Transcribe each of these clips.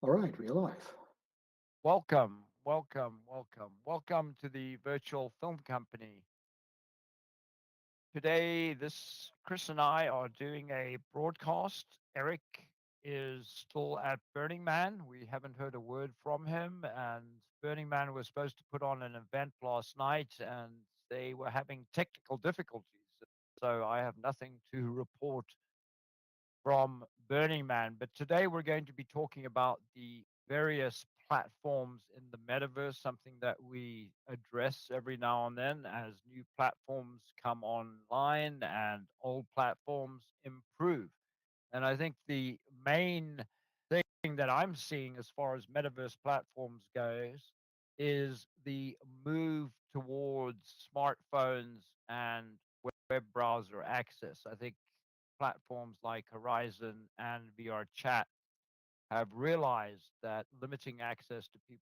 All right, we're live. Welcome, welcome, welcome, welcome to the virtual film company. Today, this Chris and I are doing a broadcast. Eric is still at Burning Man. We haven't heard a word from him, and Burning Man was supposed to put on an event last night, and they were having technical difficulties. So I have nothing to report from Burning Man. But today we're going to be talking about the various platforms in the metaverse, something that we address every now and then as new platforms come online and old platforms improve. And I think the main thing that I'm seeing as far as metaverse platforms goes is the move towards smartphones and web browser access. I think platforms like Horizon and VR Chat have realized that limiting access to people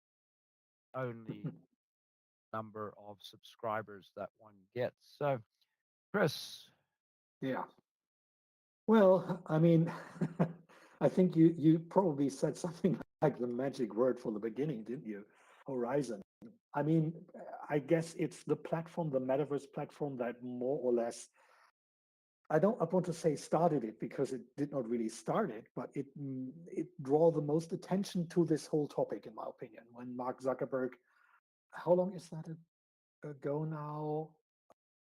only number of subscribers that one gets. So, Chris, Yeah. Well, I mean, I think you probably said something like the magic word for the beginning, didn't you? Horizon. I mean, I guess it's the platform, the metaverse platform that more or less, I want to say started it because it did not really start it, but it draw the most attention to this whole topic, in my opinion. When Mark Zuckerberg, how long is that ago now?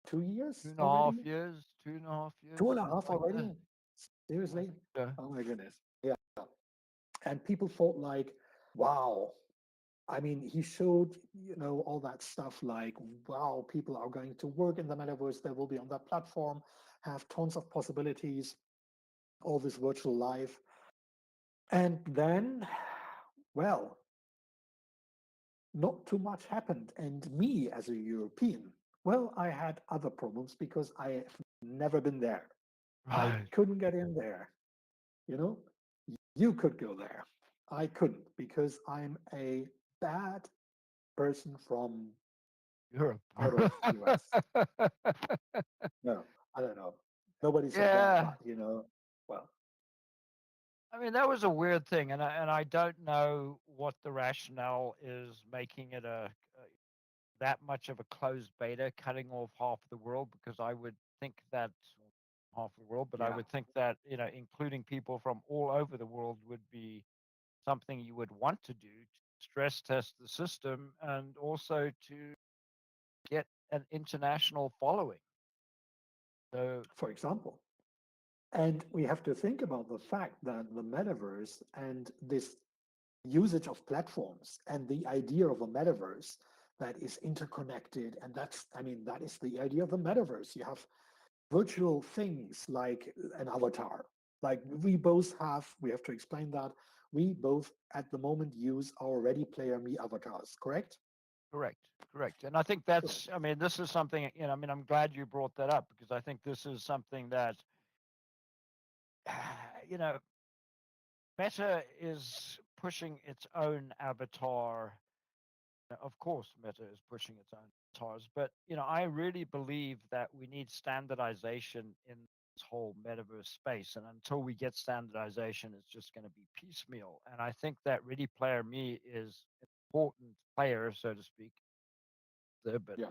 2 years two and a half already? years, 2.5 years, Two and a something half like that. already? I Seriously? think so. Oh my goodness. Yeah. And people thought like, wow. I mean, he showed, all that stuff like, wow, people are going to work in the metaverse. They will be on that platform, have tons of possibilities, all this virtual life. And then, well, not too much happened. And me as a European, well, I had other problems because I have never been there. I Right. couldn't get in there. You know, you could go there. I couldn't because I'm a bad person from Europe. out of US. No, I don't know. Nobody said that, Yeah. but well, I mean, that was a weird thing, and I don't know what the rationale is making it a that much of a closed beta, cutting off half the world, because I would think that half the world, but I yeah, would think that including people from all over the world would be something you would want to do to stress test the system and also to get an international following. So for example. And we have to think about the fact that the metaverse and this usage of platforms and the idea of a metaverse that is interconnected. And that's, I mean, that is the idea of the metaverse. You have virtual things like an avatar. Like we have to explain that we both at the moment use our Ready Player Me avatars, correct? correct, correct, and I think Sure. that's. I mean, this is something. I mean, I'm glad you brought that up because I think this is something that you know Meta is pushing its own avatar. Of course, Meta is pushing its own avatars, but I really believe that we need standardization in this whole metaverse space, and until we get standardization, it's just going to be piecemeal. And I think that Ready Player Me is an important player, so to speak, there, but Yeah.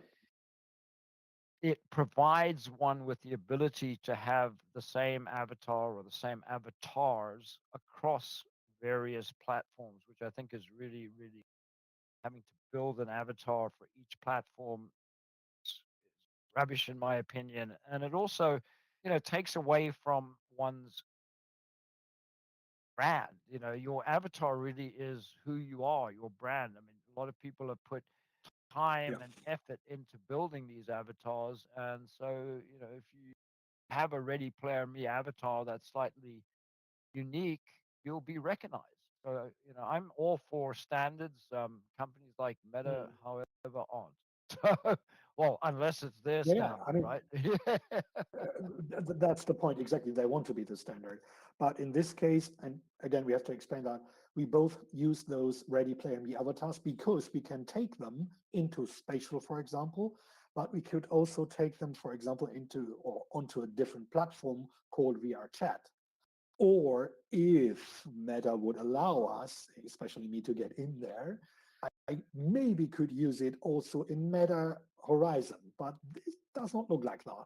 it provides one with the ability to have the same avatar or the same avatars across various platforms, which I think is really, really having to build an avatar for each platform is rubbish in my opinion. And it also, takes away from one's brand. Your avatar really is who you are, your brand. I mean, a lot of people have put Yeah. time and effort into building these avatars. And so, if you have a Ready Player Me avatar that's slightly unique, you'll be recognized. So, I'm all for standards. Companies like Meta, Mm. however, aren't. So, well, unless it's their Yeah, yeah. standard, I mean, right? that's the point exactly. They want to be the standard. But in this case, and again, we have to explain that we both use those Ready Player Me avatars because we can take them into spatial, for example, but we could also take them, for example, into or onto a different platform called VR Chat. Or if Meta would allow us, especially me, to get in there, I maybe could use it also in Meta Horizon, but this does not look like that.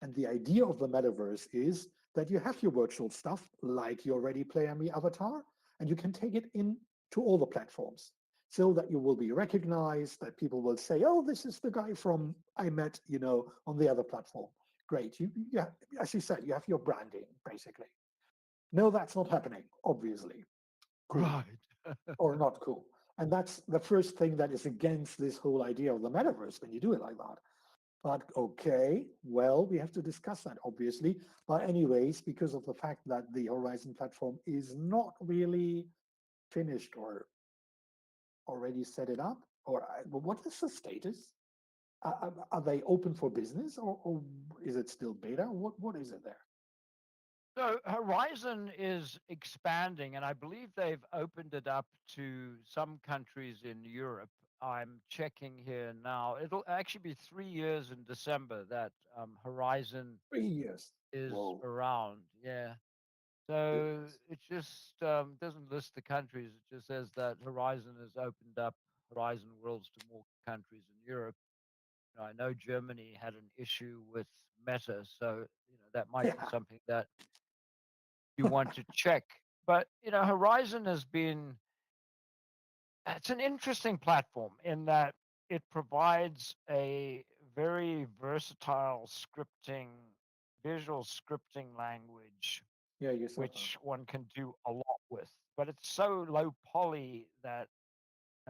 And the idea of the metaverse is that you have your virtual stuff, like your Ready Player Me avatar, and you can take it in to all the platforms so that you will be recognized, that people will say, oh, this is the guy from I met, on the other platform. Great. Yeah, as you said, you have your branding, basically. No, that's not happening, obviously. Cool Right. or not cool. And that's the first thing that is against this whole idea of the metaverse when you do it like that. But okay, well, we have to discuss that, obviously. But anyways, because of the fact that the Horizon platform is not really finished or already set it up, or what is the status? Are they open for business, or is it still beta? What is it there? So Horizon is expanding, and I believe they've opened it up to some countries in Europe. I'm checking here now. It'll actually be 3 years in December that Horizon 3 years. is Whoa. around. Yeah. So Goodness. it just doesn't list the countries. It just says that Horizon has opened up Horizon Worlds to more countries in Europe. I know Germany had an issue with Meta, so that might be Yeah. something that you want to check. But Horizon has been it's an interesting platform in that it provides a very versatile scripting, visual scripting language, Yeah, you said that. which one can do a lot with. But it's so low poly that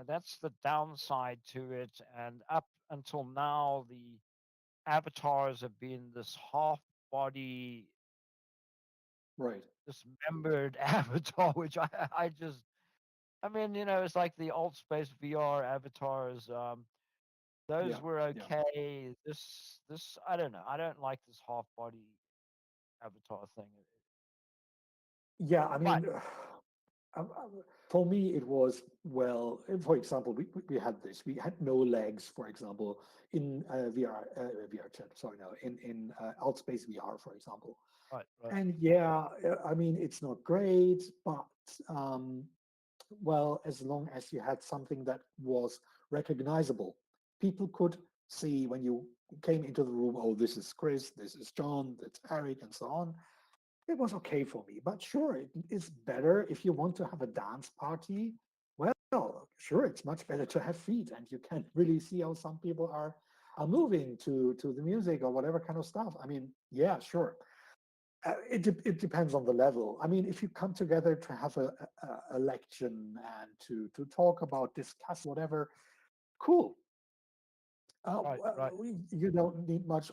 that's the downside to it. And up until now, the avatars have been this half body Right. dismembered avatar, which I just, I mean, it's like the alt space VR avatars. Yeah. Those were Yeah. okay. This, I don't know. I don't like this half body avatar thing. Yeah. I But mean, for me, it was, well, for example, we had this. We had no legs, for example, in VR chat. Sorry, no, in Outspace VR, for example. right, right, And yeah, I mean, it's not great, but um, well, as long as you had something that was recognizable, people could see when you came into the room, oh, this is Chris, this is John, that's Eric, and so on. It was okay for me, but sure, it's better if you want to have a dance party. Well, sure, it's much better to have feet, and you can really see how some people are moving to the music or whatever kind of stuff. I mean, yeah, sure. It depends on the level. I mean, if you come together to have a election and to talk about, discuss whatever, cool. right, right. You don't need much,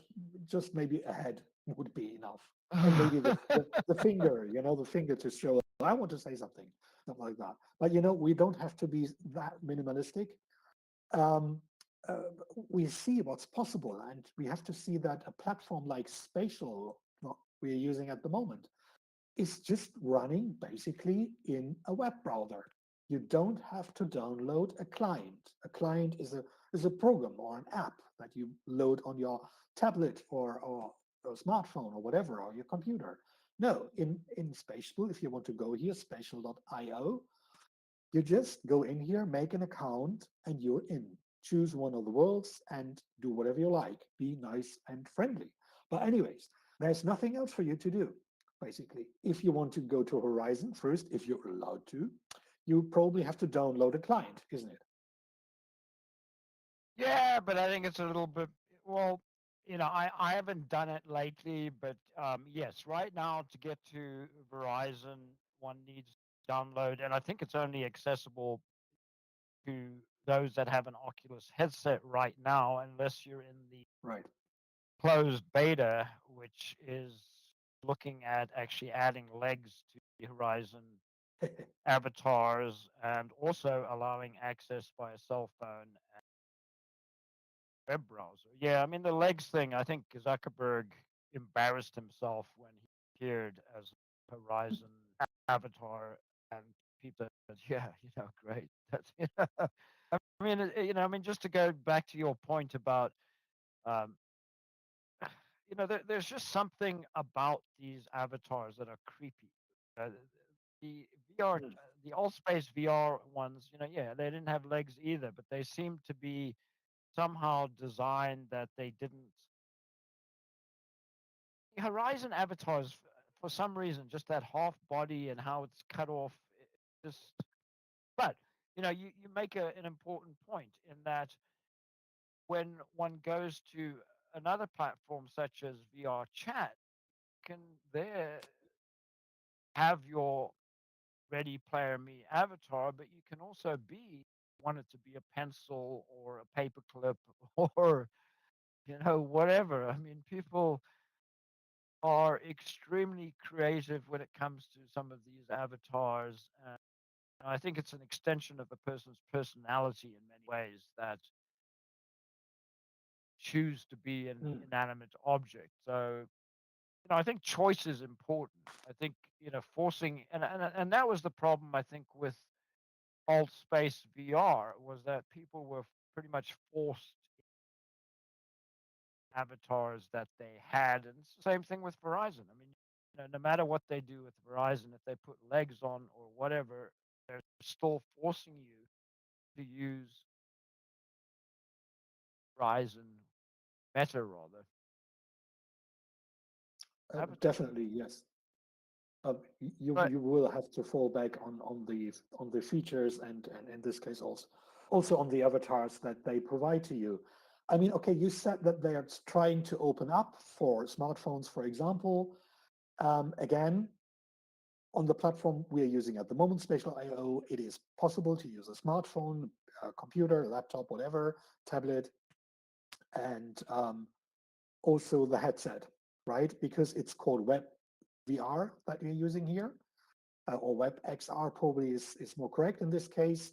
just maybe a head would be enough. And maybe the finger, the finger to show, I want to say something like that. But, we don't have to be that minimalistic. Um, uh, we see what's possible, and we have to see that a platform like Spatial, what we're using at the moment, is just running basically in a web browser. You don't have to download a client. A client is a program or an app that you load on your tablet or smartphone or whatever, or your computer. No, in Spatial, if you want to go here, spatial.io, you just go in here, make an account, and you're in. Choose one of the worlds and do whatever you like. Be nice and friendly. But anyways, there's nothing else for you to do, basically. If you want to go to Horizon first, if you're allowed to, you probably have to download a client, isn't it? Yeah, but I think it's a little bit, well, I haven't done it lately, but yes, right now to get to Verizon, one needs to download, and I think it's only accessible to those that have an Oculus headset right now, unless you're in the Right. closed beta, which is looking at actually adding legs to the Horizon avatars and also allowing access by a cell phone and web browser. Yeah, I mean, the legs thing, I think Zuckerberg embarrassed himself when he appeared as Horizon avatar and people said, yeah, great. That's, I mean, I mean, just to go back to your point about, um, there's just something about these avatars that are creepy. Uh, the VR, Mm. the all space VR ones, yeah, they didn't have legs either, but they seemed to be somehow designed that they didn't. The Horizon avatars, for some reason, just that half body and how it's cut off, just. But you make an important point in that when one goes to another platform such as VR chat, you can there have your Ready Player Me avatar, but you can also be want it to be a pencil or a paperclip or whatever. I mean, people are extremely creative when it comes to some of these avatars. And I think it's an extension of a person's personality in many ways that choose to be an Mm. inanimate object. So, I think choice is important. I think, forcing and that was the problem I think with alt space VR was that people were pretty much forced avatars that they had. And it's the same thing with Verizon. I mean, no matter what they do with Verizon, if they put legs on or whatever, they're still forcing you to use Verizon Meta rather avatar. Definitely, yes. You But you will have to fall back on the features and in this case also on the avatars that they provide to you. I mean, okay, you said that they are trying to open up for smartphones, for example. Again, on the platform we are using at the moment, Spatial IO, it is possible to use a smartphone, a computer, laptop, whatever, tablet, and also the headset, right? Because it's called Web VR that we're using here, or Web XR probably is more correct in this case.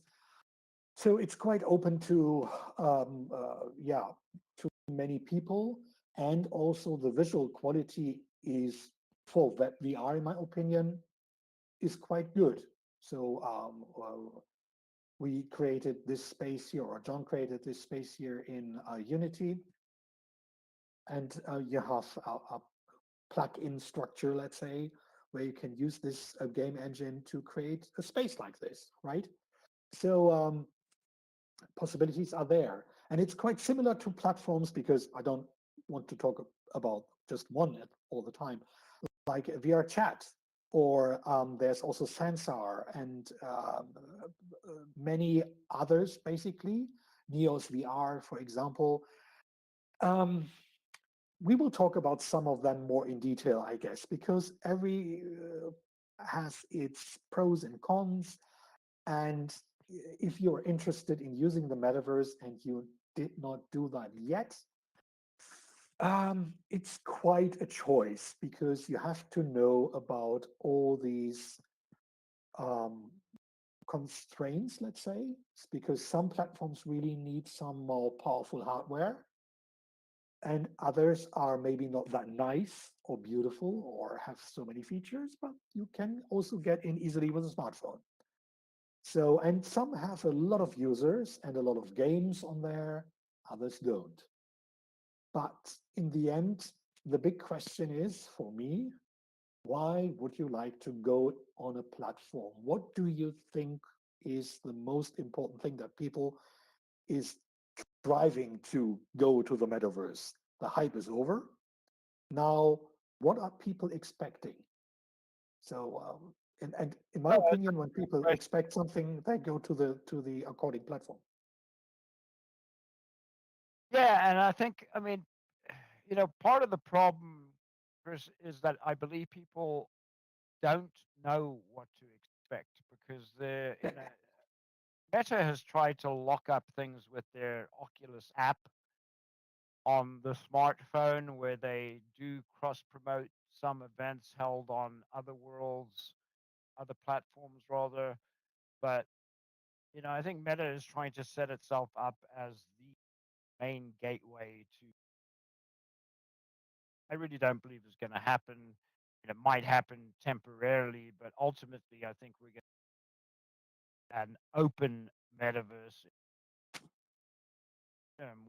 So it's quite open to, yeah, to many people. And also the visual quality is for Web VR, in my opinion, is quite good. So we created this space here, or John created this space here in Unity, and you have a plug-in structure, let's say, where you can use this game engine to create a space like this, right? So possibilities are there, and it's quite similar to platforms because I don't want to talk about just one all the time, like VR chat, or there's also Sansar and many others, basically, Neos VR, for example. Um, we will talk about some of them more in detail, I guess, because every has its pros and cons. And if you're interested in using the metaverse and you did not do that yet, it's quite a choice because you have to know about all these um, constraints, let's say, because some platforms really need some more powerful hardware and others are maybe not that nice or beautiful or have so many features, but you can also get in easily with a smartphone. So, and some have a lot of users and a lot of games on there, others don't. But in the end, the big question is for me, why would you like to go on a platform? What do you think is the most important thing that people is driving to go to the metaverse? The hype is over. Now, what are people expecting? So, and in my no, opinion, when it's people a great. expect something, they go to the according platform. Yeah, and I think, I mean, part of the problem, Chris, is that I believe people don't know what to expect because Meta has tried to lock up things with their Oculus app on the smartphone where they do cross promote some events held on other worlds, other platforms rather. But, I think Meta is trying to set itself up as the main gateway to. I really don't believe it's going to happen. It might happen temporarily, but ultimately, I think we're going to an open metaverse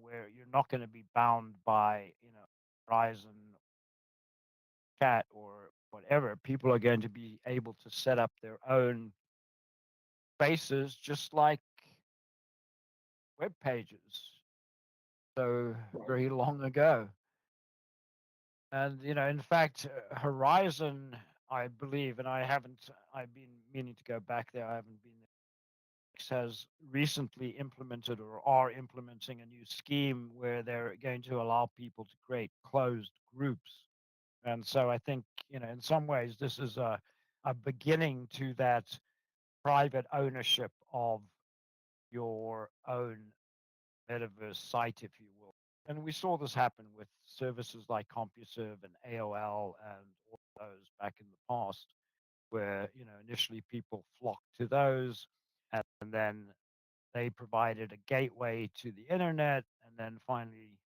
where you're not going to be bound by, Horizon chat or whatever, people are going to be able to set up their own spaces just like web pages so Right. very long ago. And, in fact, Horizon, I believe, and I've been meaning to go back there. I haven't been there. Has recently implemented or are implementing a new scheme where they're going to allow people to create closed groups. And so I think, in some ways, this is a beginning to that private ownership of your own metaverse site, if you will. And we saw this happen with services like CompuServe and AOL and all those back in the past, where initially people flocked to those, and then they provided a gateway to the internet, and then finally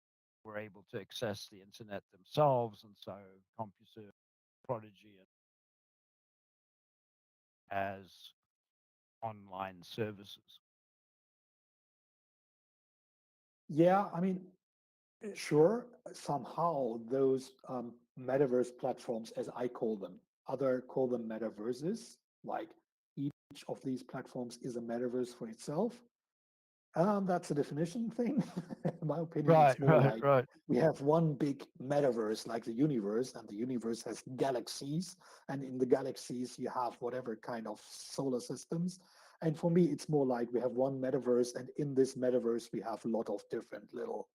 were able to access the internet themselves. And so CompuServe, Prodigy, and as online services. Yeah, I mean, sure, somehow those metaverse platforms, as I call them, other call them metaverses, like each of these platforms is a metaverse for itself. That's a definition thing. In my opinion, Right, it's more right, like right. we have one big metaverse, like the universe, and the universe has galaxies. And in the galaxies, you have whatever kind of solar systems. And for me, it's more like we have one metaverse, and in this metaverse, we have a lot of different little,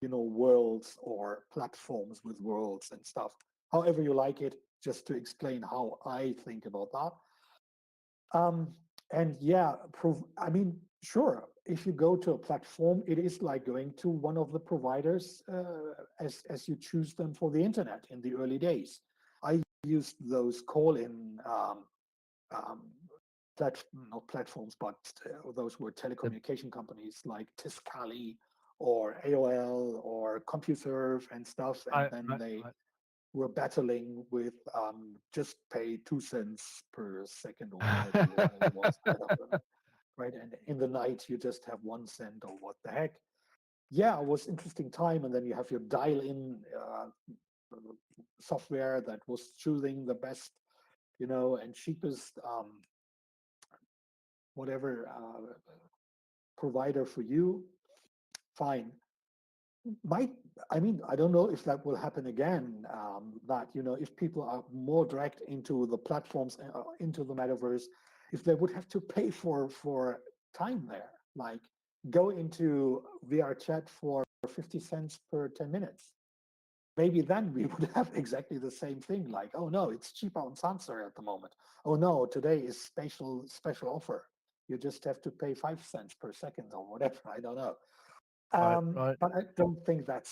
worlds or platforms with worlds and stuff. However you like it, just to explain how I think about that. Um, and yeah, I mean, sure, if you go to a platform, it is like going to one of the providers as you choose them for the internet in the early days. I used those call-in um, not platforms, but those were The, telecommunication companies like Tiscali or AOL or CompuServe and stuff, and right, then right, they right. were battling with just pay 2 cents per second or whatever it was. I don't know. Right. And in the night, you just have 1 cent or what the heck. Yeah, it was interesting time. And then you have your dial in software that was choosing the best, and cheapest, whatever provider for you. Fine. Might I mean, I don't know if that will happen again. That if people are more dragged into the platforms, into the metaverse, if they would have to pay for time there, like go into VR chat for 50 cents per 10 minutes. Maybe then we would have exactly the same thing. Like, oh no, it's cheaper on Sansa at the moment. Oh no, today is special offer. You just have to pay 5 cents per second or whatever. I don't know. Right, right. But I don't think that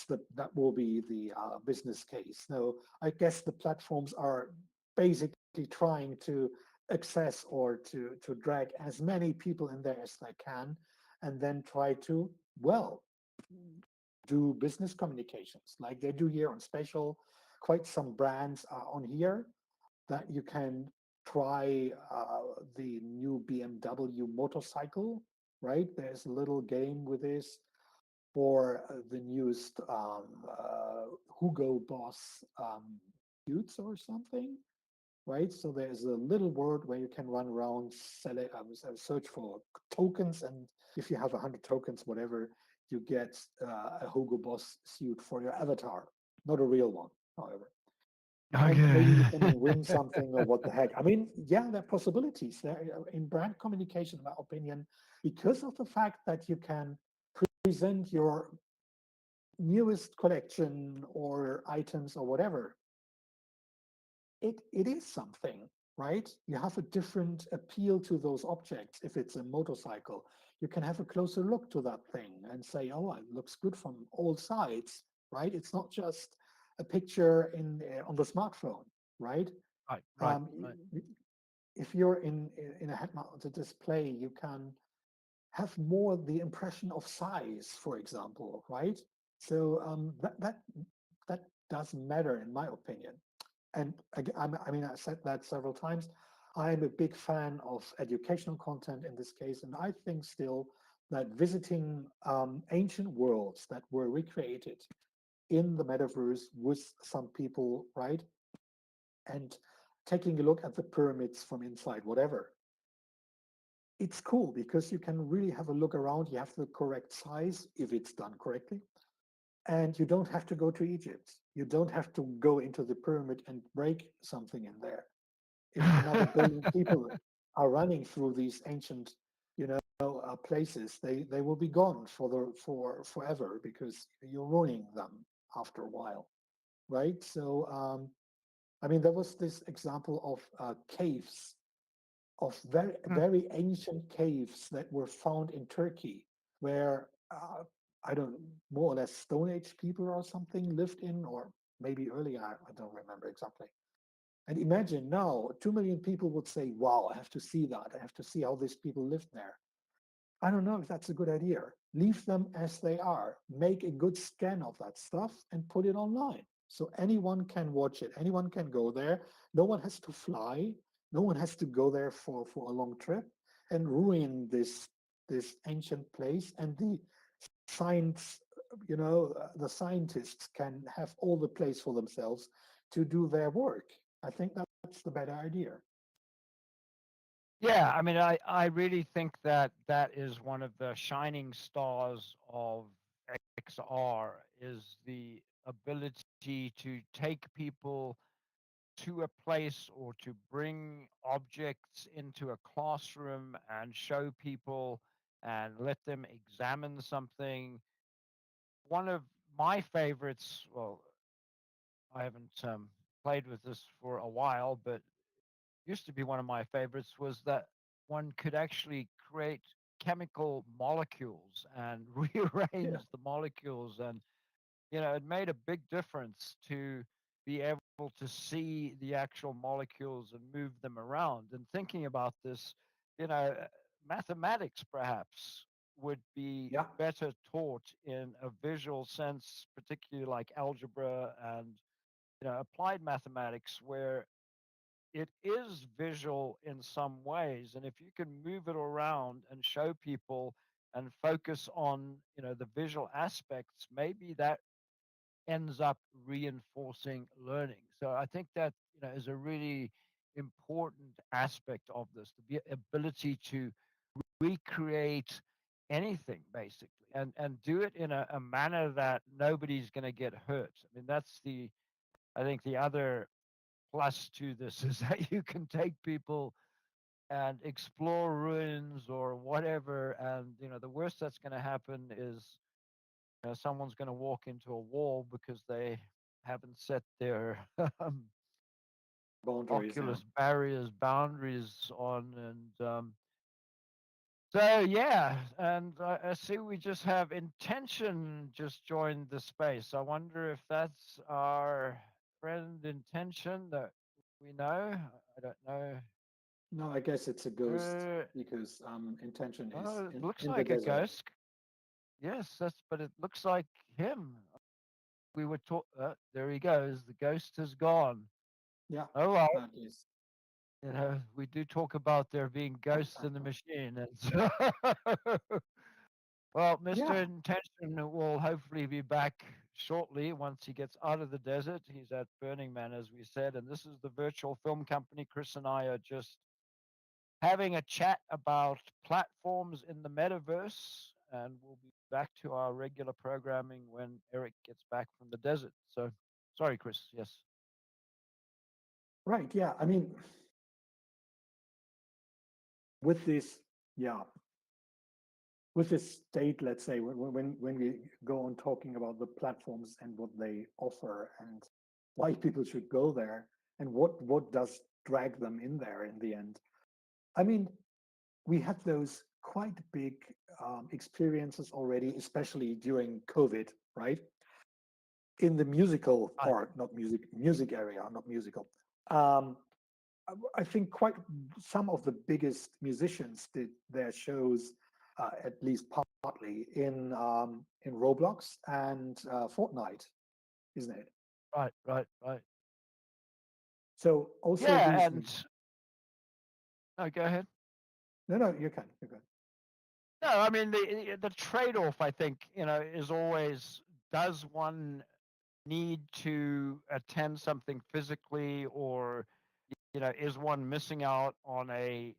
will be the business case. No, I guess the platforms are basically trying to access or to drag as many people in there as they can, and then try to, well, do business communications like they do here on Special. Quite some brands are on here that you can try the new BMW motorcycle. Right, there's a little game with this for the newest Hugo Boss suits or something, right? So there's a little word where you can run around, search for tokens, and if you have 100 tokens, whatever, you get a Hugo Boss suit for your avatar, not a real one, however. And maybe you Okay. can win something or what the heck. I mean, yeah, there are possibilities there in brand communication, in my opinion, because of the fact that you can present your newest collection or items or whatever, it is something, right? You have a different appeal to those objects. If it's a motorcycle, you can have a closer look to that thing and say, oh, it looks good from all sides, right? It's not just a picture in on the smartphone, right? Right, right, Um, right. if you're in a head-mounted display, you can have more the impression of size, for example, right? So that doesn't matter in my opinion. And I mean, I said that several times. I'm a big fan of educational content in this case, and I think still that visiting ancient worlds that were recreated in the metaverse with some people, right? and taking a look at the pyramids from inside, whatever. It's cool because you can really have a look around. You have the correct size if it's done correctly. And you don't have to go to Egypt. You don't have to go into the pyramid and break something in there. If another billion people are running through these ancient, places, they will be gone for forever because you're ruining them after a while, right? So, I mean, there was this example of caves, of very Mm. very ancient caves that were found in Turkey, where I don't, more or less Stone Age people or something lived in, or maybe earlier. I don't remember exactly. And imagine now, 2 million people would say, "Wow, I have to see that. I have to see how these people lived there." I don't know if that's a good idea. Leave them as they are. Make a good scan of that stuff and put it online. So anyone can watch it. Anyone can go there. No one has to fly. No one has to go there for a long trip and ruin this ancient place. And the science, the scientists can have all the place for themselves to do their work. I think that's the better idea. Yeah, I mean, I really think that that is one of the shining stars of XR is the ability to take people to a place or to bring objects into a classroom and show people and let them examine something. One of my favorites, well, I haven't played with this for a while, but used to be one of my favorites was that one could actually create chemical molecules and Yeah, rearrange the molecules, and it made a big difference to be able to see the actual molecules and move them around. And thinking about this, you know mathematics perhaps would be yeah, better taught in a visual sense, particularly like algebra and applied mathematics, where it is visual in some ways. And if you can move it around and show people and focus on the visual aspects, maybe that ends up reinforcing learning. So I think that is a really important aspect of this, the ability to recreate anything basically, and do it in a manner that nobody's going to get hurt. I mean, that's the I think the other plus to this is that you can take people and explore ruins or whatever, and the worst that's going to happen is someone's going to walk into a wall because they haven't set their boundaries. Yeah. oculus barriers boundaries on. And so yeah, and I see we just have intention just joined the space. I wonder if that's our friend intention that we know. I don't know. No, I guess it's a ghost Uh, because intention is oh, it in, looks in the like a desert. ghost. Yes, but it looks like him. We were taught. There he goes. The ghost has gone. Yeah, Oh well, that is. we do talk about there being ghosts in the machine, and so well, Yeah, Mr. Intention will hopefully be back shortly once he gets out of the desert. He's at Burning Man, as we said, and this is the virtual film company. Chris and I are just having a chat about platforms in the metaverse, and we'll be back to our regular programming when Eric gets back from the desert. So, sorry, Chris. Yes. right. Yeah, I mean, with this, yeah, with this state, let's say, when we go on talking about the platforms and what they offer and why people should go there and what does drag them in there in the end. I mean, we had those quite big experiences already, especially during COVID, right? In the musical Right. part, not music area, not musical. Um, I think quite some of the biggest musicians did their shows, at least partly in Roblox and Fortnite, isn't it? Right. Right. Right. So also Yeah. these. And no, go ahead. No, no, you can. No, I mean the trade-off. I think is always, does one need to attend something physically, or is one missing out on a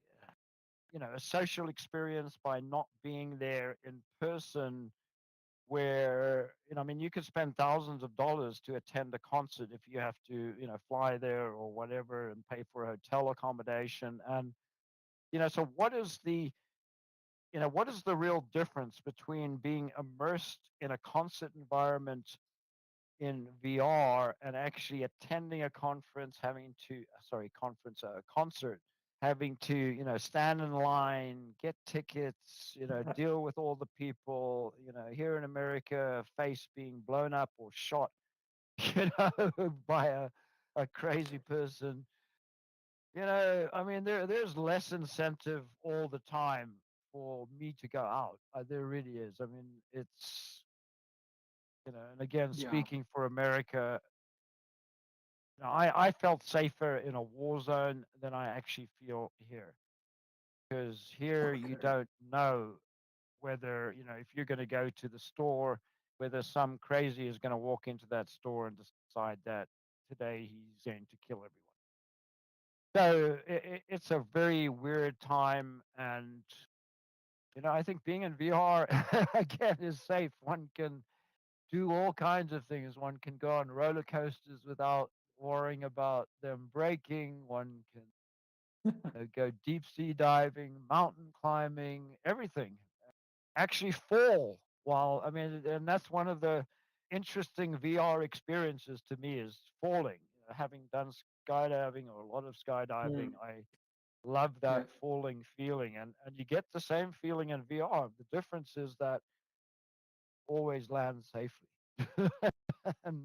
social experience by not being there in person, where I mean, you could spend thousands of dollars to attend a concert if you have to fly there or whatever, and pay for a hotel accommodation. And so what is the real difference between being immersed in a concert environment in VR and actually attending a conference, having to sorry, conference a concert, having to stand in line, get tickets, deal with all the people, here in America, face being blown up or shot, by a crazy person. I mean, there's less incentive all the time for me to go out. There really is. I mean, and again, Yeah, speaking for America, I felt safer in a war zone than I actually feel here, because here you okay. don't know whether, if you're going to go to the store, whether some crazy is going to walk into that store and decide that today he's going to kill everyone. So it's a very weird time. And, I think being in VR, again, is safe. One can do all kinds of things. One can go on roller coasters without worrying about them breaking. One can go deep sea diving, mountain climbing, everything. Actually, fall while, I mean, and that's one of the interesting VR experiences to me, is falling. Having done skydiving, or a lot of skydiving, Mm, I love yeah. that falling feeling, and you get the same feeling in VR. The difference is that always land safely. And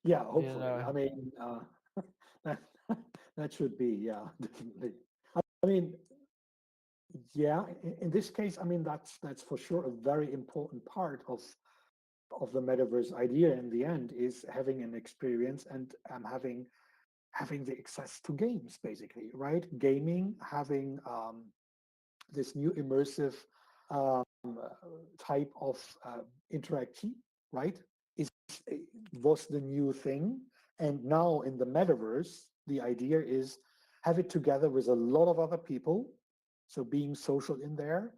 Yeah, you hopefully. know, I mean, that, that should be, yeah, definitely. I mean, yeah, in this case, I mean, that's for sure a very important part of the metaverse idea in the end, is having an experience and having the access to games, basically, right? Gaming, having this new immersive um, type of interaction, right? Is was the new thing, and now in the metaverse, the idea is have it together with a lot of other people, so being social in there,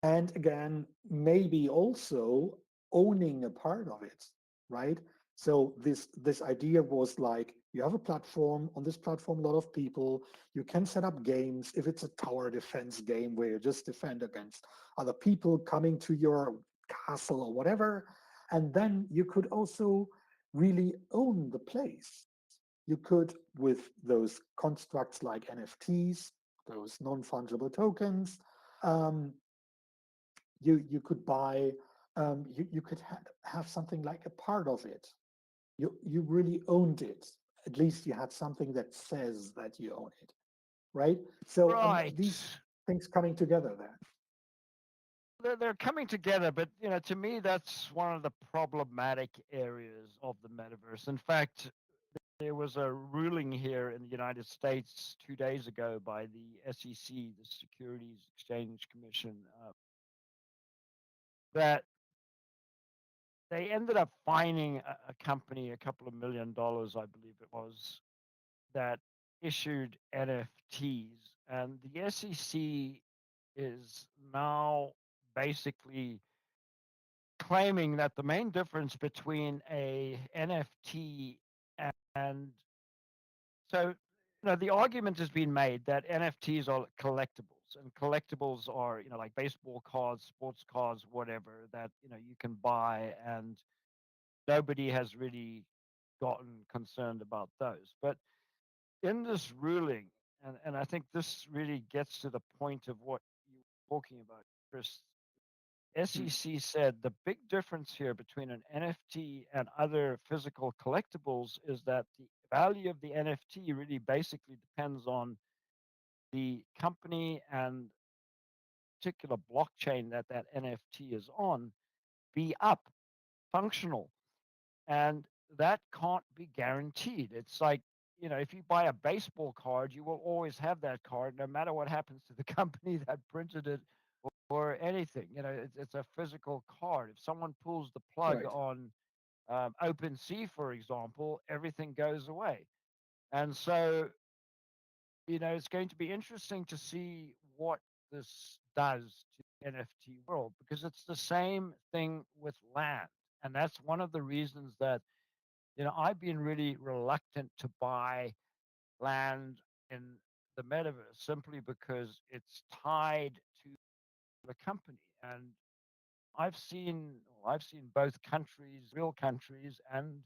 and again, maybe also owning a part of it, right? So this idea was like, you have a platform. On this platform, a lot of people, you can set up games. If it's a tower defense game where you just defend against other people coming to your castle or whatever, and then you could also really own the place. You could, with those constructs like NFTs, those non-fungible tokens, um, you could buy, you could have something like a part of it. You really owned it. At least you had something that says that you own it, right? So right. these things coming together there. They're coming together, but to me, that's one of the problematic areas of the metaverse. In fact, there was a ruling here in the United States 2 days ago by the SEC, the Securities Exchange Commission, that they ended up fining a company a couple of $1 million, I believe it was, that issued NFTs. And the SEC is now basically claiming that the main difference between a NFT and so the argument has been made that NFTs are collectibles, and collectibles are like baseball cards, sports cards, whatever, that you can buy, and nobody has really gotten concerned about those. But in this ruling, and I think this really gets to the point of what you were talking about, Chris. Hmm. SEC said the big difference here between an NFT and other physical collectibles is that the value of the NFT really basically depends on the company and particular blockchain that that NFT is on be up, functional, and that can't be guaranteed. It's like, if you buy a baseball card, you will always have that card no matter what happens to the company that printed it, or anything. It's a physical card. If someone pulls the plug Right. on open sea, for example, everything goes away. And so, it's going to be interesting to see what this does to the NFT world because it's the same thing with land. And that's one of the reasons that, I've been really reluctant to buy land in the metaverse simply because it's tied to the company. And I've seen both countries, real countries, and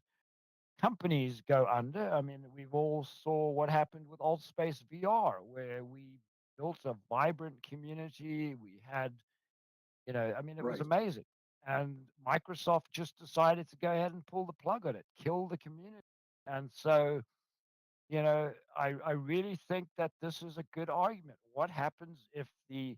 companies go under. I mean, we've all saw what happened with Alt Space VR, where we built a vibrant community. We had, I mean, it was Right. amazing. And Microsoft just decided to go ahead and pull the plug on it, kill the community. And so, I really think that this is a good argument. What happens if the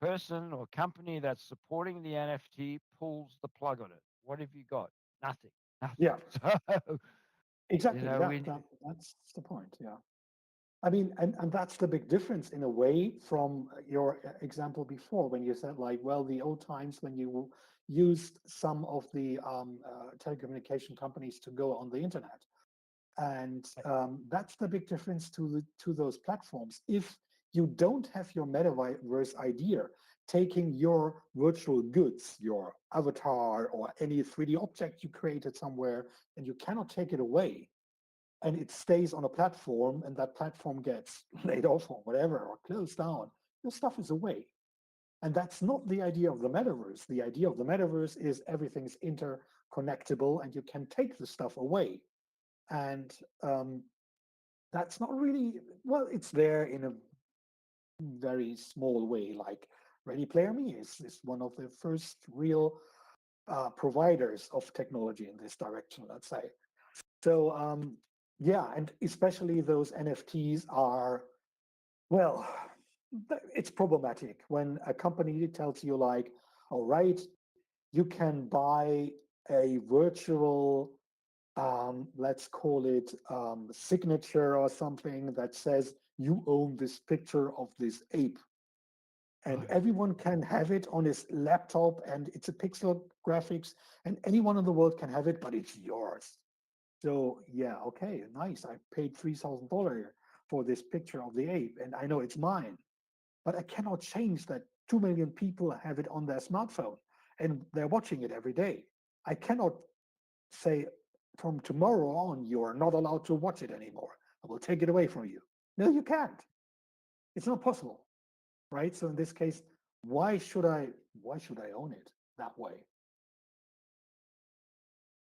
person or company that's supporting the NFT pulls the plug on it? What have you got? Nothing. Nothing. Yeah, So, exactly. we That's the point. Yeah. I mean, and that's the big difference in a way from your example before when you said like, well, the old times when you used some of the telecommunication companies to go on the internet. And that's the big difference to those platforms. If you don't have your metaverse idea, taking your virtual goods, your avatar or any 3D object you created somewhere, and you cannot take it away, and it stays on a platform, and that platform gets laid off or whatever or closed down, your stuff is away. And that's not the idea of the metaverse. The idea of the metaverse is everything's interconnectable and you can take the stuff away. And that's not really, well, it's there in a very small way. Like Ready Player Me is one of the first real providers of technology in this direction, let's say. So yeah, and especially those NFTs are, well, it's problematic when a company tells you like, all right, you can buy a virtual, let's call it signature or something that says you own this picture of this ape. And right. everyone can have it on his laptop, and it's a pixel graphics, and anyone in the world can have it, but it's yours. So yeah, okay, nice. I paid $3,000 for this picture of the ape, and I know it's mine. But I cannot change that 2 million people have it on their smartphone and they're watching it every day. I cannot say from tomorrow on you are not allowed to watch it anymore. I will take it away from you. No, you can't. It's not possible, right? So in this case, why should I why should I own it that way?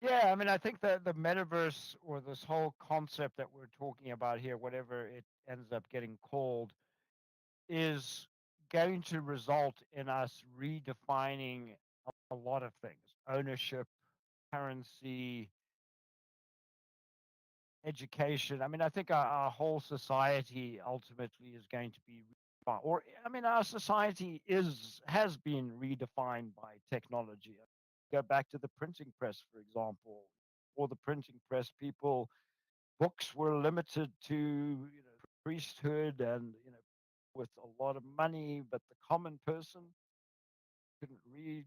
Yeah, I mean, I think that the metaverse or this whole concept that we're talking about here, whatever it ends up getting called, is going to result in us redefining a lot of things: ownership, currency, education. I mean, I think our whole society ultimately is going to be redefined. Or, I mean, our society has been redefined by technology. Go back to the printing press, for example. Or the printing press, books were limited to priesthood and with a lot of money, but the common person couldn't read,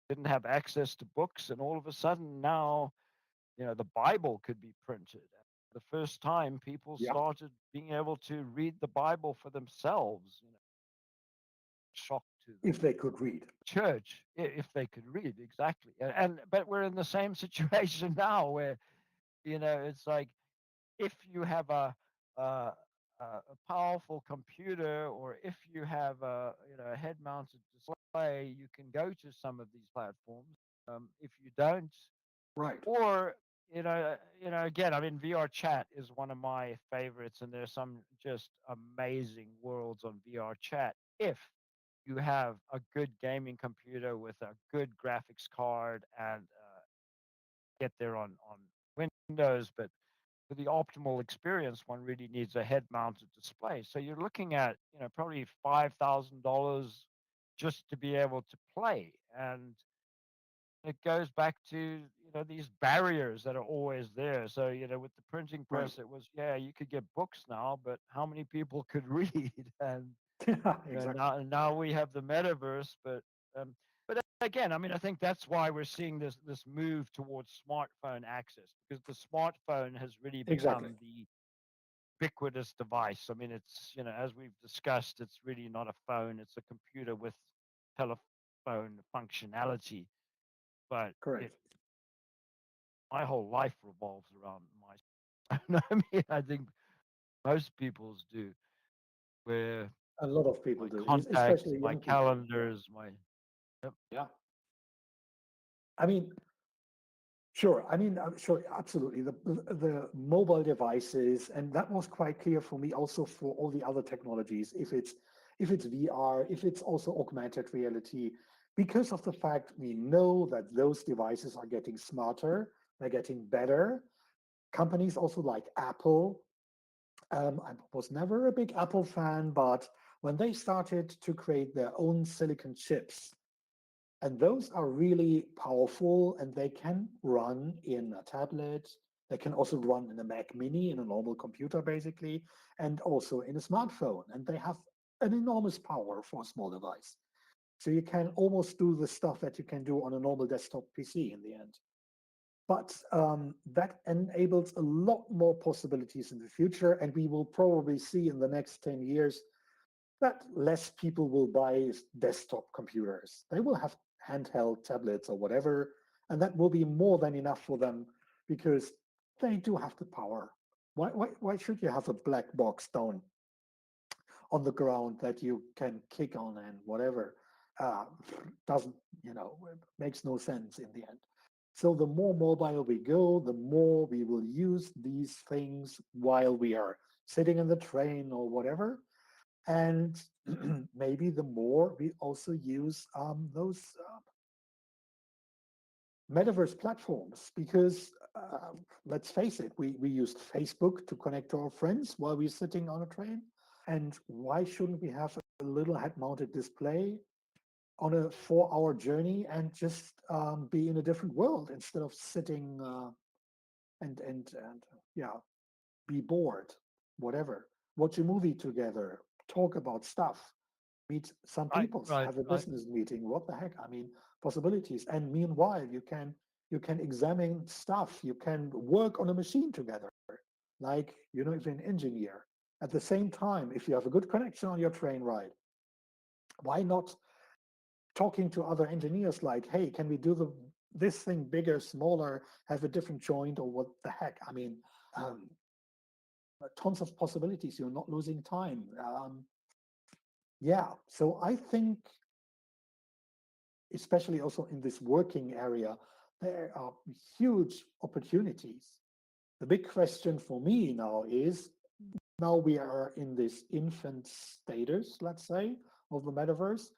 didn't have access to books, and all of a sudden now the Bible could be printed. The first time people Yeah. started being able to read the Bible for themselves, shock to the If they could read. church if they could read exactly. And but we're in the same situation now where it's like if you have a, a powerful computer or if you have a head mounted display, you can go to some of these platforms. If you don't, Right. or again, I mean, VR chat is one of my favorites, and there's some just amazing worlds on VR chat if you have a good gaming computer with a good graphics card and get there on Windows. But for the optimal experience, one really needs a head-mounted display. So you're looking at probably $5,000 just to be able to play, and it goes back to these barriers that are always there. So with the printing Right. press, it was you could get books now, but how many people could read? And Yeah, exactly. now we have the metaverse, but again, I mean, I think that's why we're seeing this move towards smartphone access, because the smartphone has really Exactly. become the ubiquitous device. I mean, it's, as we've discussed, it's really not a phone; it's a computer with telephone functionality. But Correct. my whole life revolves around my. I mean, I think most people's do, where A lot of people my do, contacts, especially my young people. calendars, my. Yep. Yeah. I mean, sure. I mean, sure, absolutely. The mobile devices, and that was quite clear for me also for all the other technologies, if it's VR, if it's also augmented reality, because of the fact we know that those devices are getting smarter, they're getting better. Companies also like Apple. I was never a big Apple fan, but when they started to create their own silicon chips, and those are really powerful and they can run in a tablet. They can also run in a Mac Mini, in a normal computer, basically, and also in a smartphone. And they have an enormous power for a small device. So you can almost do the stuff that you can do on a normal desktop PC in the end. But that enables a lot more possibilities in the future. And we will probably see in the next 10 years that less people will buy desktop computers. They will have handheld tablets or whatever, and that will be more than enough for them because they do have the power. Why should you have a black box down on the ground that you can kick on and whatever? Uh, doesn't, makes no sense in the end. So the more mobile we go, the more we will use these things while we are sitting in the train or whatever, and maybe the more we also use those metaverse platforms, because let's face it, we used Facebook to connect to our friends while we're sitting on a train. And why shouldn't we have a little head mounted display on a 4 hour journey and just be in a different world instead of sitting and yeah, be bored, whatever, watch a movie together, talk about stuff, meet some Right, people, right, have a right. business meeting. What the heck? I mean, possibilities. And meanwhile, you can examine stuff. You can work on a machine together. Like, if you're an engineer. At the same time, if you have a good connection on your train ride, why not talking to other engineers like, hey, can we do this thing bigger, smaller, have a different joint, or what the heck? I mean, um, tons of possibilities. You're not losing time. Yeah. So I think especially also in this working area, there are huge opportunities. The big question for me now is, now we are in this infant status, let's say, of the metaverse.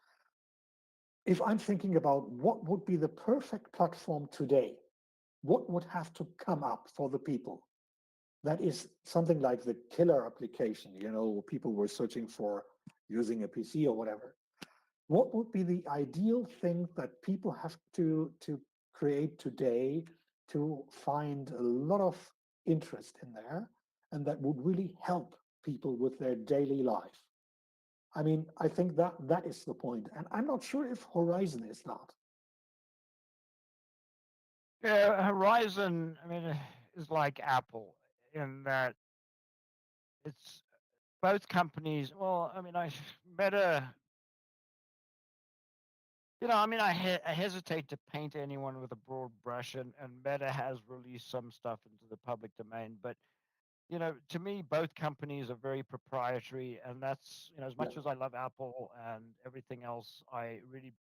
If I'm thinking about what would be the perfect platform today, what would have to come up for the people? That is something like the killer application, people were searching for using a PC or whatever. What would be the ideal thing that people have to create today to find a lot of interest in there and that would really help people with their daily life? I mean, I think that is the point, and I'm not sure if Horizon is that. Yeah, Horizon, I mean, is like Apple in that it's both companies. Well, I mean, Meta, I mean, I hesitate to paint anyone with a broad brush, and Meta has released some stuff into the public domain, but to me, both companies are very proprietary, and that's, as Yeah, much as I love Apple and everything else, I really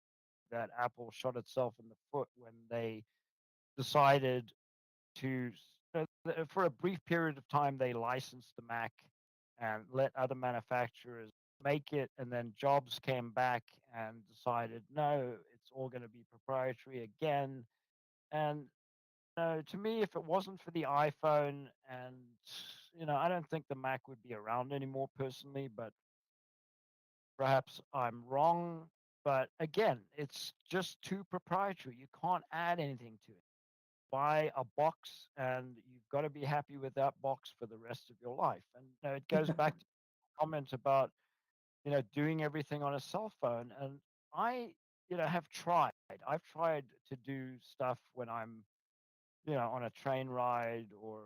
that Apple shot itself in the foot when they decided to, for a brief period of time, they licensed the Mac and let other manufacturers make it, and then Jobs came back and decided, no, it's all going to be proprietary again. And to me, if it wasn't for the iPhone, and I don't think the Mac would be around anymore personally, but perhaps I'm wrong. But again, it's just too proprietary. You can't add anything to it. Buy a box, and you've got to be happy with that box for the rest of your life. And it goes back to comments about doing everything on a cell phone. And I have tried. I've tried to do stuff when I'm, on a train ride or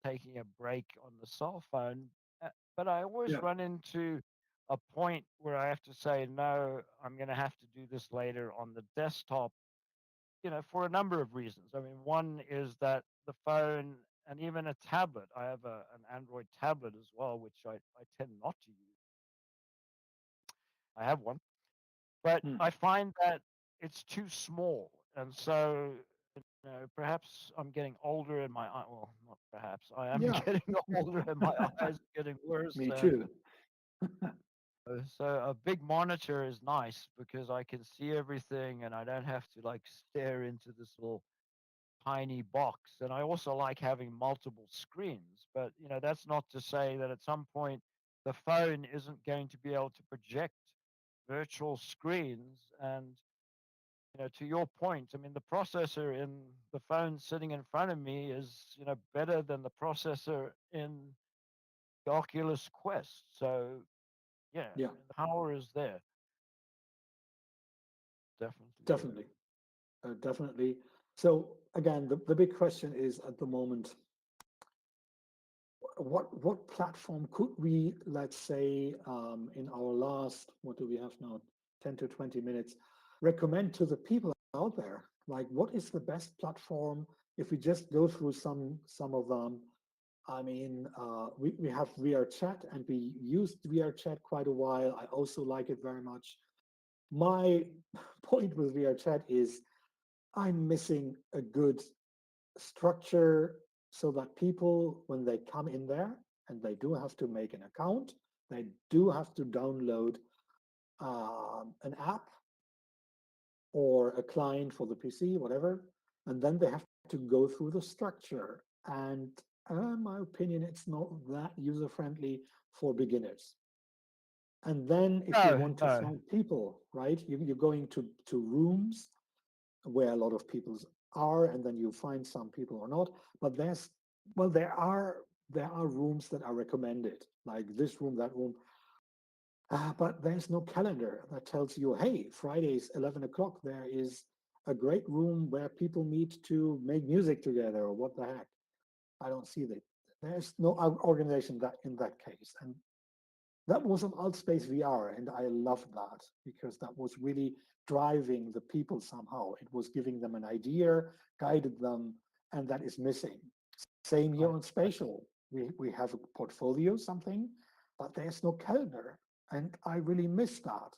taking a break on the cell phone. But I always Yeah. run into a point where I have to say, no, I'm going to have to do this later on the desktop, for a number of reasons. I mean, one is that the phone and even a tablet, I have an Android tablet as well, which I tend not to use. I have one, but Hmm. I find that it's too small. And so, perhaps I'm getting older and my eye, well, not perhaps, I am Yeah. getting older and my eyes are getting worse. Me And too. so a big monitor is nice because I can see everything and I don't have to like stare into this little tiny box. And I also like having multiple screens. But that's not to say that at some point the phone isn't going to be able to project virtual screens. And to your point, I mean, the processor in the phone sitting in front of me is better than the processor in the Oculus Quest. So yeah, Yeah, I mean, the power is there, definitely there. definitely. Definitely. So again, the big question is at the moment, what platform could we, let's say, in our last, what do we have now, 10 to 20 minutes, recommend to the people out there? Like, what is the best platform? If we just go through some of them, I mean, we have VR chat and we used VR chat quite a while. I also like it very much. My point with VR chat is I'm missing a good structure so that people, when they come in there and they do have to make an account, they do have to download an app or a client for the PC, whatever, and then they have to go through the structure. And in my opinion, it's not that user friendly for beginners. And then if you No, want to no. find people, right, you're going to rooms where a lot of people are, and then you find some people or not. But well, there are rooms that are recommended, like this room, that room. But there's no calendar that tells you, hey, Fridays 11 o'clock, there is a great room where people meet to make music together, or what the heck. I don't see that. There's no organization that in that case. And that was on Altspace VR, and I loved that because that was really driving the people somehow. It was giving them an idea, guided them, and that is missing. Same here Right, on right. spatial. We have a portfolio, something, but there's no calendar, and I really miss that.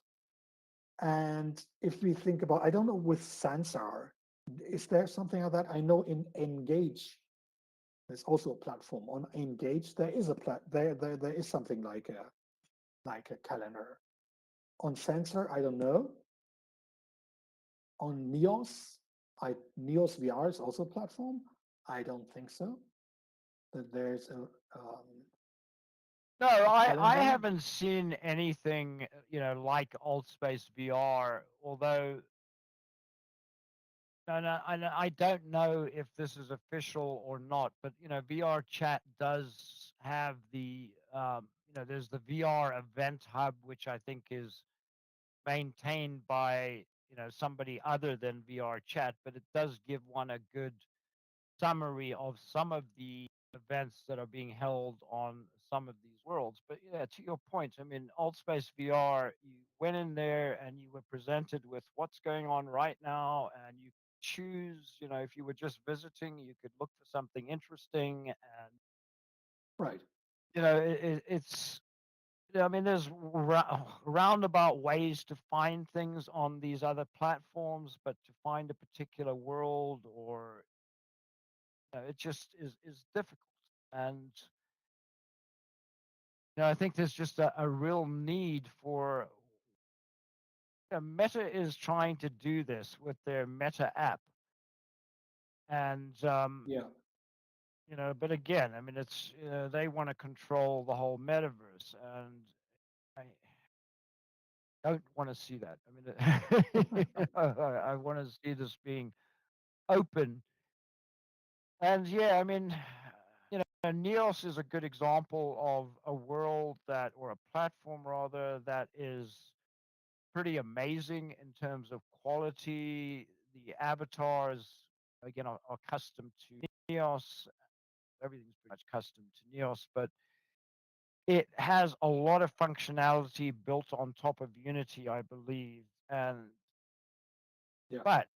And if we think about, I don't know with Sansar, is there something like that? I know in Engage, there's also a platform. On Engage, there is a there is something like a calendar. On Sensor, I don't know. On Neos, Neos VR is also a platform. I don't think so. That there's No, a I calendar. haven't seen anything, like Altspace VR, although no, I don't know if this is official or not, but VR chat does have there's the VR event hub, which I think is maintained by, somebody other than VR chat, but it does give one a good summary of some of the events that are being held on some of these worlds. But yeah, to your point, I mean, Altspace VR, you went in there and you were presented with what's going on right now, and you choose, if you were just visiting, you could look for something interesting, and Right. it's. I mean, there's roundabout ways to find things on these other platforms, but to find a particular world or it just is difficult. And I think there's just a real need for Meta is trying to do this with their Meta app, and Yeah. but again, I mean, it's they want to control the whole metaverse, and I don't want to see that. I mean, I want to see this being open, and yeah, I mean, Neos is a good example of a world that, or a platform rather, that is pretty amazing in terms of quality. The avatars, again, are custom to Neos. Everything's pretty much custom to Neos, but it has a lot of functionality built on top of Unity, I believe. And Yeah, but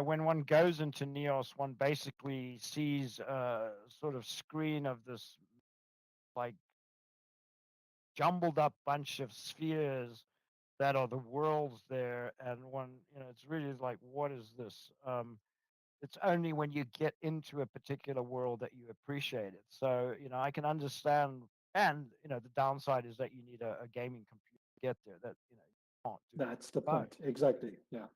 when one goes into Neos, one basically sees a sort of screen of this like jumbled up bunch of spheres that are the worlds there, and one, it's really like, what is this? It's only when you get into a particular world that you appreciate it. So, I can understand, and the downside is that you need a gaming computer to get there. That you can't do it that's the on your phone. point. Exactly. Yeah.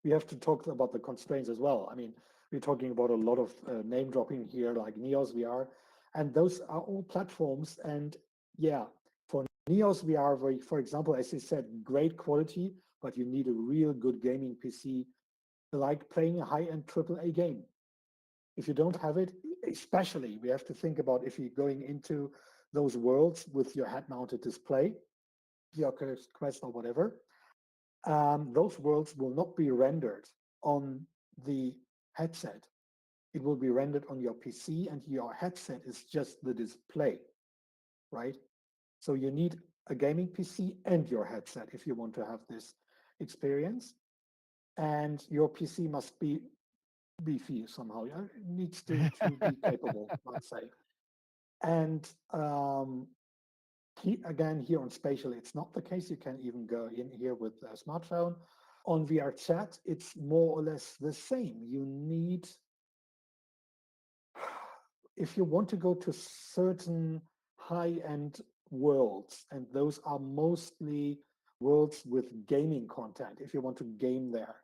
We have to talk about the constraints as well. I mean, we're talking about a lot of name dropping here, like Neos VR, and those are all platforms. And yeah, for Neos VR, for example, as you said, great quality, but you need a real good gaming PC, like playing a high-end AAA game. If you don't Yep. have it, especially we have to think about if you're going into those worlds with your head-mounted display, the Oculus Quest or whatever, those worlds will not be rendered on the headset. It will be rendered on your PC, and your headset is just the display, right? So you need a gaming PC and your headset if you want to have this experience. And your PC must be beefy somehow. Yeah? It needs to be capable, let's say. And again, here on spatial, it's not the case. You can even go in here with a smartphone. On VR chat, it's more or less the same. You need, if you want to go to certain high-end worlds, and those are mostly worlds with gaming content, if you want to game there,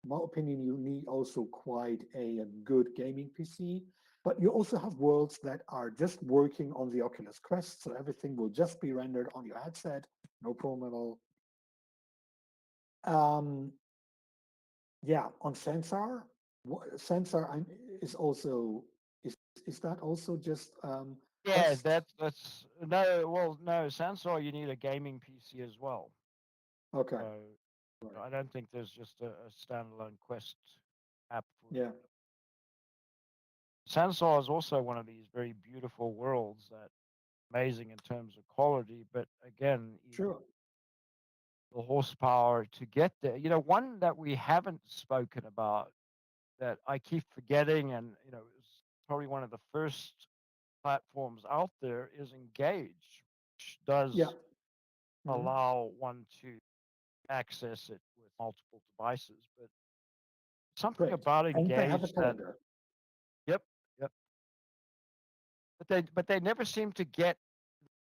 in my opinion, you need also quite a good gaming PC. But you also have worlds that are just working on the Oculus Quest, so everything will just be rendered on your headset, no problem at all. Um, yeah, on Sensor, Sensor is also is that also just Yeah, Quest? that's no. Well, no, Sansar, you need a gaming PC as well. Okay, So right. I don't think there's just a standalone Quest app for Yeah, Sansar is also one of these very beautiful worlds that amazing in terms of quality, but again, sure. the horsepower to get there. One that we haven't spoken about that I keep forgetting, and is probably one of the first platforms out there is Engage, which Yeah, does mhm, allow one to access it with multiple devices. But something great. about And they have a Engage that, calendar. yep, yep. But they never seem to get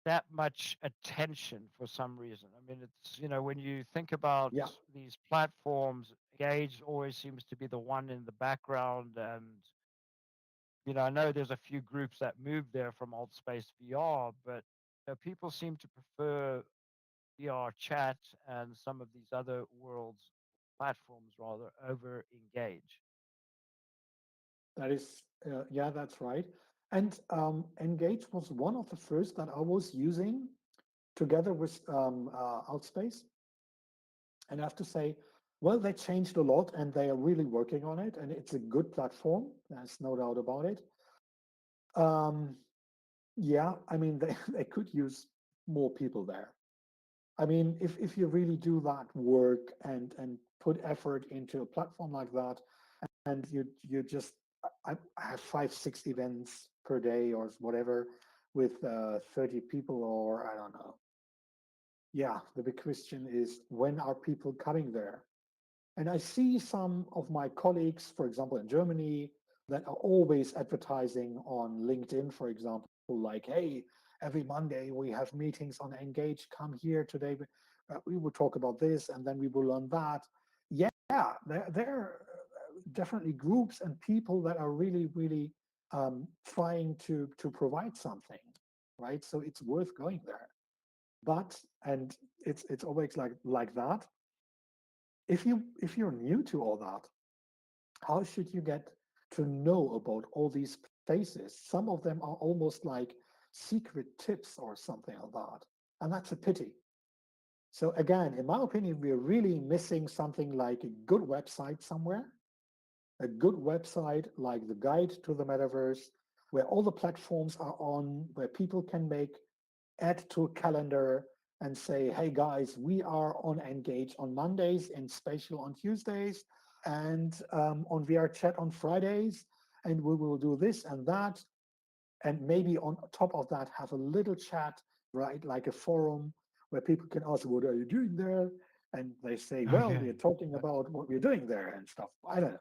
that much attention for some reason. I mean, it's, when you think about Yeah, these platforms, Engage always seems to be the one in the background. And, I know there's a few groups that moved there from Alt Space VR, but people seem to prefer VR chat and some of these other worlds, platforms rather, over Engage. that is, yeah, that's right. And Engage was one of the first that I was using together with Outspace. And I have to say, well, they changed a lot and they are really working on it. And it's a good platform. There's no doubt about it. Um, yeah, I mean, they could use more people there. I mean, if you really do that work and put effort into a platform like that, and you just I have 5, 6 events per day or whatever with 30 people or I don't know. Yeah, the big question is when are people coming there? And I see some of my colleagues, for example, in Germany, that are always advertising on LinkedIn, for example, like, hey, every Monday we have meetings on Engage, come here today. We will talk about this and then we will learn that. Yeah, there are definitely groups and people that are really, really trying to provide something, right? So it's worth going there. But, and it's always like that. If you're new to all that, how should you get to know about all these places? Some of them are almost like secret tips or something like that. And that's a pity. So again, in my opinion, we're really missing something like a good website somewhere, a good website like the guide to the metaverse, where all the platforms are on, where people can make add to a calendar and say, hey guys, we are on Engage on Mondays and Spatial on Tuesdays and on VR Chat on Fridays, and we will do this and that. And maybe on top of that, have a little chat, right? Like a forum where people can ask, what are you doing there? And they say, well, Okay. we're talking about what we're doing there and stuff. I don't know,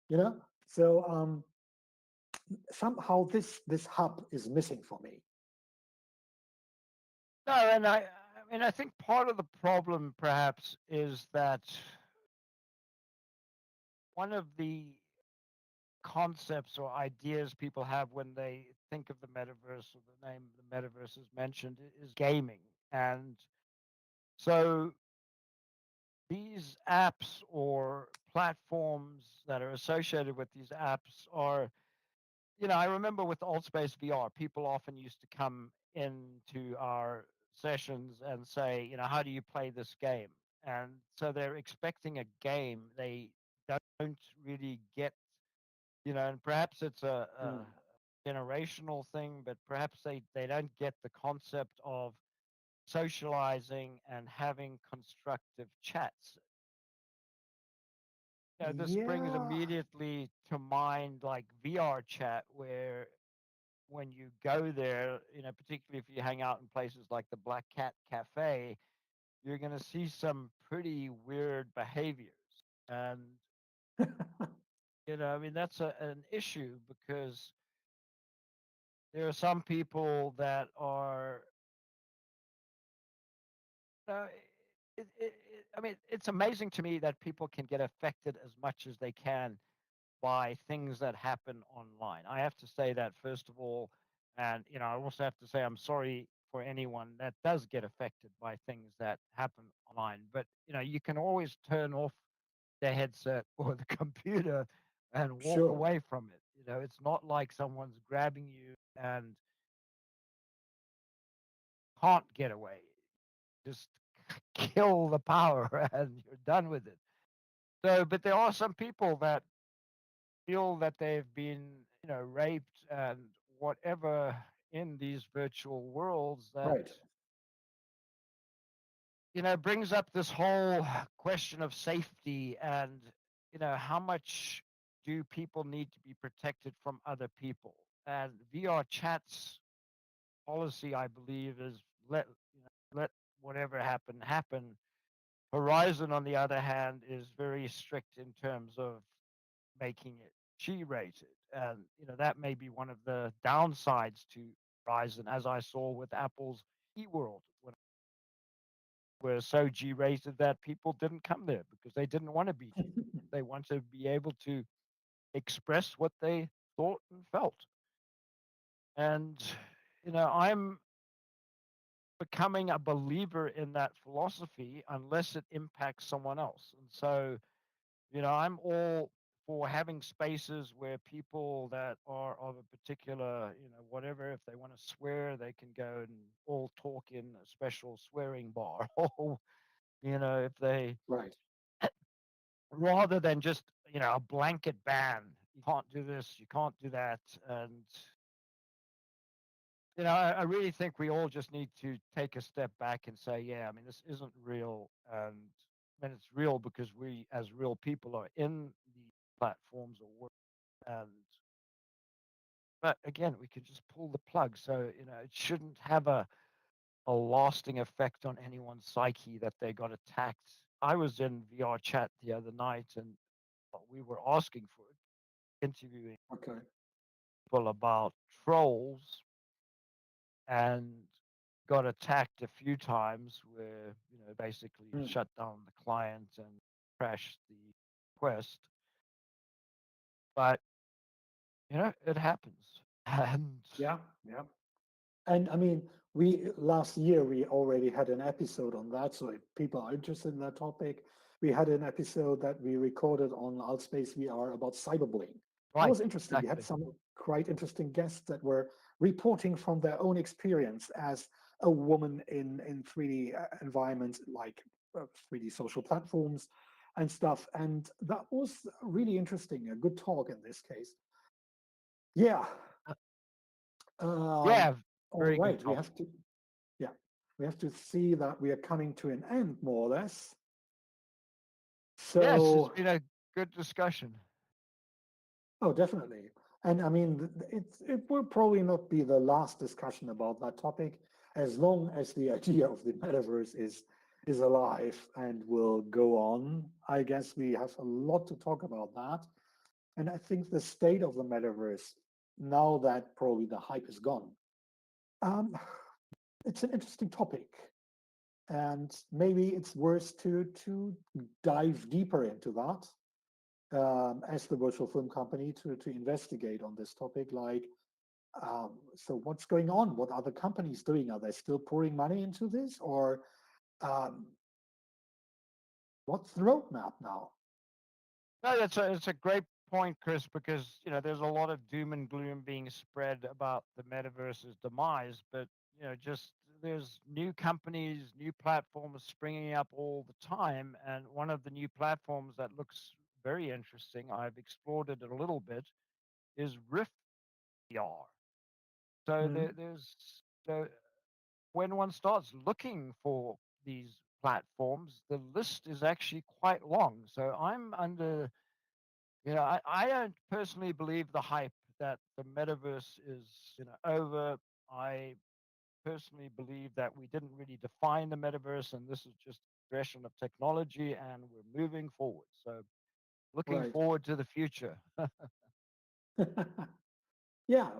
you know? So somehow this hub is missing for me. No, and I mean, I think part of the problem perhaps is that one of the concepts or ideas people have when they think of the metaverse or the name of the metaverse is mentioned is gaming. And so these apps or platforms that are associated with these apps are, I remember with Altspace VR, people often used to come into our sessions and say, how do you play this game? And so they're expecting a game. They don't really get, and perhaps it's a Mm. generational thing, but perhaps they don't get the concept of socializing and having constructive chats. This brings Yeah. immediately to mind like VR chat, where when you go there, particularly if you hang out in places like the Black Cat Cafe, you're going to see some pretty weird behaviors. And, I mean, that's an issue because there are some people that are, uh, I mean, it's amazing to me that people can get affected as much as they can by things that happen online. I have to say that first of all, and I also have to say I'm sorry for anyone that does get affected by things that happen online. But you can always turn off the headset or the computer and walk Sure. away from it. It's not like someone's grabbing you and can't get away. Just kill the power and you're done with it. So, but there are some people that feel that they've been, raped and whatever in these virtual worlds that, Right. brings up this whole question of safety and, how much do people need to be protected from other people? And VR chats policy, I believe, is let whatever happen happen. Horizon, on the other hand, is very strict in terms of making it G-rated, and that may be one of the downsides to Horizon, as I saw with Apple's eWorld, when it were so G-rated that people didn't come there because they didn't want to be G. They want to be able to express what they thought and felt. And I'm becoming a believer in that philosophy unless it impacts someone else. And so I'm all for having spaces where people that are of a particular, whatever, if they want to swear, they can go and all talk in a special swearing bar. Or, if they, Right. rather than just, a blanket ban, you can't do this, you can't do that. And, I really think we all just need to take a step back and say, yeah, I mean, this isn't real. And I mean, it's real because we, as real people, are in the platforms or work. And but again, we could just pull the plug. So it shouldn't have a lasting effect on anyone's psyche that they got attacked. I was in VR chat the other night, and we were asking for it, interviewing Okay. people about trolls, and got attacked a few times where basically Mm. shut down the client and crashed the quest. But it happens, and Yeah. Yeah. And I mean, we last year we already had an episode on that. So if people are interested in that topic, we had an episode that we recorded on Altspace VR about cyberbullying. That right, was interesting. We had exactly. some quite interesting guests that were reporting from their own experience as a woman in 3D environments like 3D social platforms and stuff. And that was really interesting, a good talk in this case. Yeah. Uh, Um, Yeah, all very good right. talk. Yeah, we have to see that we are coming to an end more or less. Yes, it's So, been a good discussion. oh, definitely. And I mean, it will probably not be the last discussion about that topic, as long as the idea of the metaverse is alive and will go on. I guess we have a lot to talk about that. And I think the state of the metaverse, now that probably the hype is gone, um, it's an interesting topic. And maybe it's worth to dive deeper into that as the virtual film company to investigate on this topic. Like, so what's going on? What are the companies doing? Are they still pouring money into this, or um, what's the roadmap now? No, it's a great point, Chris, because there's a lot of doom and gloom being spread about the metaverse's demise, but just there's new companies, new platforms springing up all the time, and one of the new platforms that looks very interesting, I've explored it a little bit, is Rift VR. So Mhm. so when one starts looking for these platforms, the list is actually quite long. So I'm under I don't personally believe the hype that the metaverse is, over. I personally believe that we didn't really define the metaverse, and this is just progression of technology, and we're moving forward. So, looking Right. forward to the future. Yeah,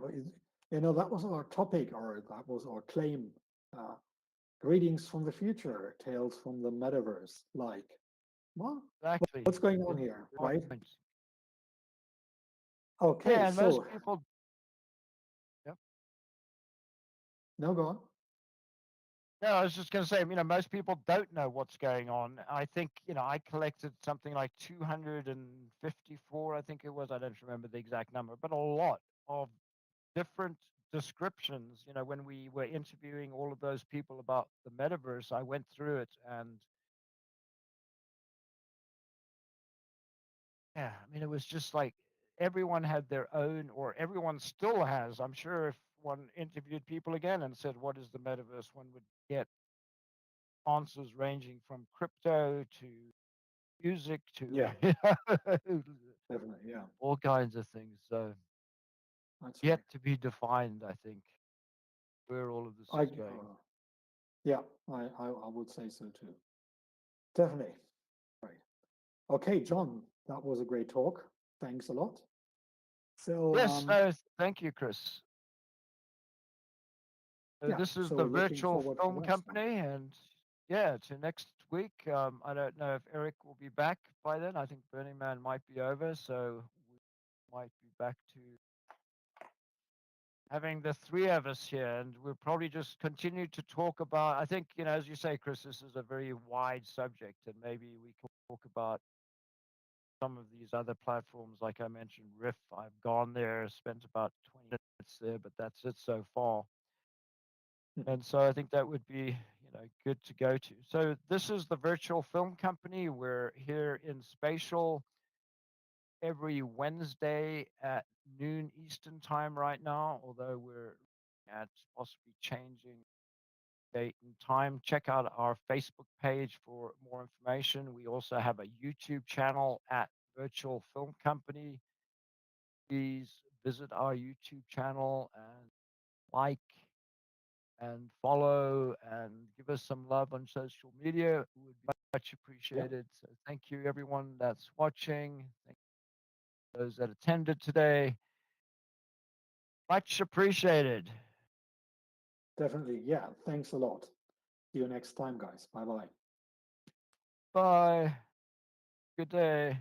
that was our topic, or that was our claim. Uh, Greetings from the future, tales from the metaverse. Like, what? Exactly. What's going on Good here, point. right? Okay, Yeah, and most so people. Yep. no, go on. No, I was just going to say, most people don't know what's going on. I think, I collected something like 254, I think it was. I don't remember the exact number, but a lot of different descriptions. When we were interviewing all of those people about the metaverse, I went through it, and yeah, it was just like everyone had their own, or everyone still has. I'm sure if one interviewed people again and said, "What is the metaverse?" one would get answers ranging from crypto to music to Yeah, definitely. Yeah, all kinds of things. So that's yet right. to be defined, I think, where all of this I is going. yeah, I would say so too. Definitely. Right. Okay, John, that was a great talk. Thanks a lot. So Yes, no, thank you, Chris. So yeah, this is so the looking virtual forward for film the next one. company, and yeah, to next week. I don't know if Eric will be back by then. I think Burning Man might be over, so we might be back to having the three of us here, and we'll probably just continue to talk about. I think as you say, Chris, this is a very wide subject, and maybe we can talk about some of these other platforms, like I mentioned, Riff. I've gone there, spent about 20 minutes there, but that's it so far. Mhm. And so I think that would be, good to go to. So this is the virtual film company. We're here in Spatial every Wednesday at noon Eastern time right now, although we're at possibly changing date and time. Check out our Facebook page for more information. We also have a YouTube channel at Virtual Film Company. Please visit our YouTube channel and like and follow and give us some love on social media. It would be much Yeah, appreciated. So thank you everyone that's watching. Thank you those that attended today. Much appreciated. definitely. Yeah, thanks a lot. See you next time, guys. Bye bye. Bye. Good day.